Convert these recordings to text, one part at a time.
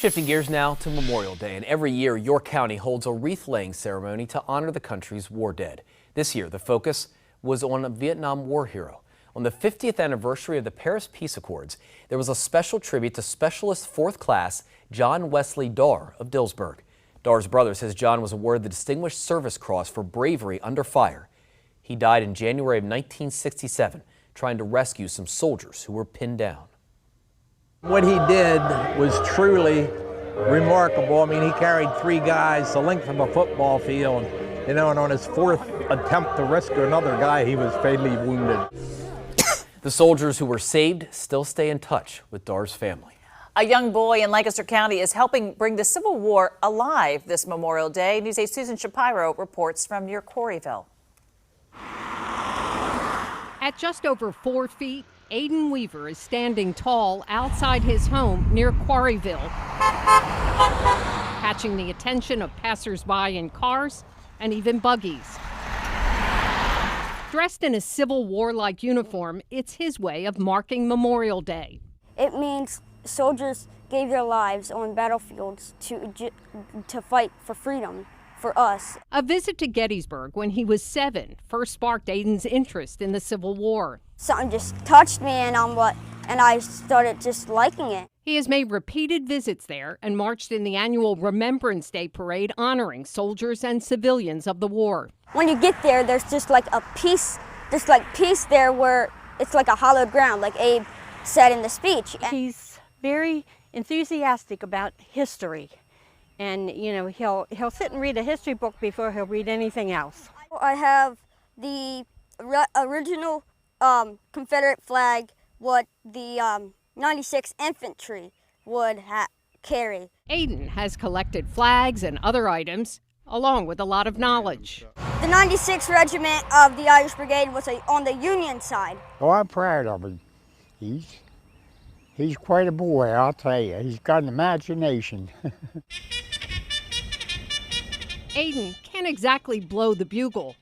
Shifting gears now to Memorial Day, and every year York County holds a wreath-laying ceremony to honor the country's war dead. This year, the focus was on a Vietnam War hero. On the 50th anniversary of the Paris Peace Accords, there was a special tribute to Specialist 4th Class John Wesley Darr of Dillsburg. Darr's brother says John was awarded the Distinguished Service Cross for bravery under fire. He died in January of 1967, trying to rescue some soldiers who were pinned down. What he did was truly remarkable. I mean, he carried 3 guys the length of a football field, and on his 4th attempt to rescue another guy, he was fatally wounded. The soldiers who were saved still stay in touch with Darr's family. A young boy in Lancaster County is helping bring the Civil War alive this Memorial Day. News 8's Susan Shapiro reports from near Quarryville. At just over 4 feet, Aiden Weaver is standing tall outside his home near Quarryville, catching the attention of passersby in cars and even buggies. Dressed in a Civil War-like uniform, it's his way of marking Memorial Day. It means soldiers gave their lives on battlefields to fight for freedom for us. A visit to Gettysburg when he was 7 first sparked Aiden's interest in the Civil War. Something just touched me, and I started just liking it. He has made repeated visits there and marched in the annual Remembrance Day parade honoring soldiers and civilians of the war. When you get there, there's just like a peace, peace there where it's like a hallowed ground, like Abe said in the speech. He's very enthusiastic about history, and he'll sit and read a history book before he'll read anything else. I have the original Confederate flag, what the 96th Infantry would carry. Aiden has collected flags and other items, along with a lot of knowledge. The 96th Regiment of the Irish Brigade was on the Union side. Oh, I'm proud of him. He's quite a boy, I'll tell you. He's got an imagination. Aiden can't exactly blow the bugle,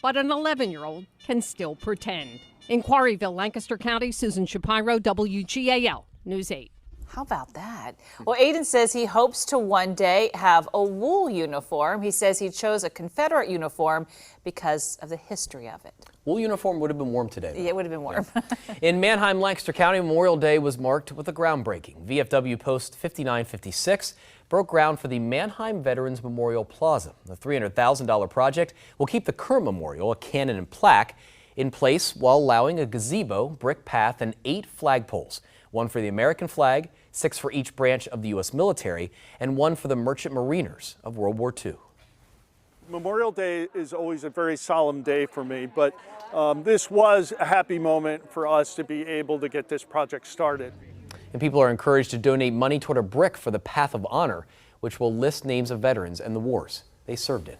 but an 11-year-old can still pretend. In Quarryville, Lancaster County, Susan Shapiro, WGAL News 8. How about that? Well, Aiden says he hopes to one day have a wool uniform. He says he chose a Confederate uniform because of the history of it. Wool uniform would have been warm today, though. Yeah, it would have been warm. Yeah. In Manheim, Lancaster County, Memorial Day was marked with a groundbreaking. VFW Post 5956 broke ground for the Manheim Veterans Memorial Plaza. The $300,000 project will keep the current memorial, a cannon and plaque, in place while allowing a gazebo, brick path, and 8 flagpoles. 1 for the American flag, 6 for each branch of the U.S. military, and 1 for the Merchant Mariners of World War II. Memorial Day is always a very solemn day for me, but this was a happy moment for us to be able to get this project started. And people are encouraged to donate money toward a brick for the Path of Honor, which will list names of veterans and the wars they served in.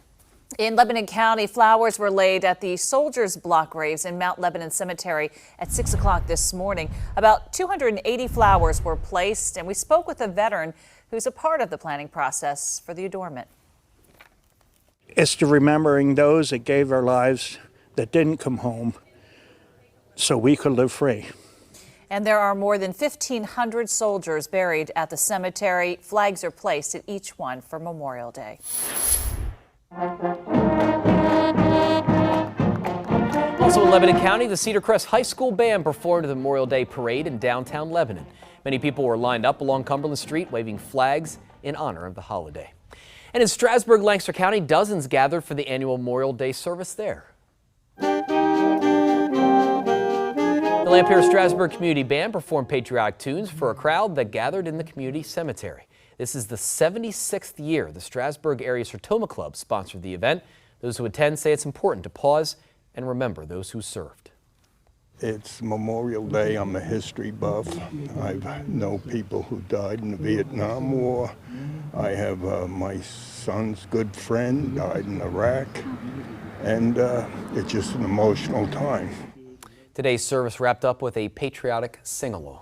In Lebanon County, flowers were laid at the Soldiers' Block graves in Mount Lebanon Cemetery at 6 o'clock this morning. About 280 flowers were placed, and we spoke with a veteran who's a part of the planning process for the adornment. It's to remembering those that gave their lives, that didn't come home, so we could live free. And there are more than 1,500 soldiers buried at the cemetery. Flags are placed at each one for Memorial Day. Also in Lebanon County, the Cedar Crest High School Band performed at the Memorial Day Parade in downtown Lebanon. Many people were lined up along Cumberland Street waving flags in honor of the holiday. And in Strasburg, Lancaster County, dozens gathered for the annual Memorial Day service there. The Lampere Strasburg Community Band performed patriotic tunes for a crowd that gathered in the community cemetery. This is the 76th year the Strasburg Area Sertoma Club sponsored the event. Those who attend say it's important to pause and remember those who served. It's Memorial Day. I'm a history buff. I know people who died in the Vietnam War. I have my son's good friend died in Iraq, and it's just an emotional time. Today's service wrapped up with a patriotic sing-along.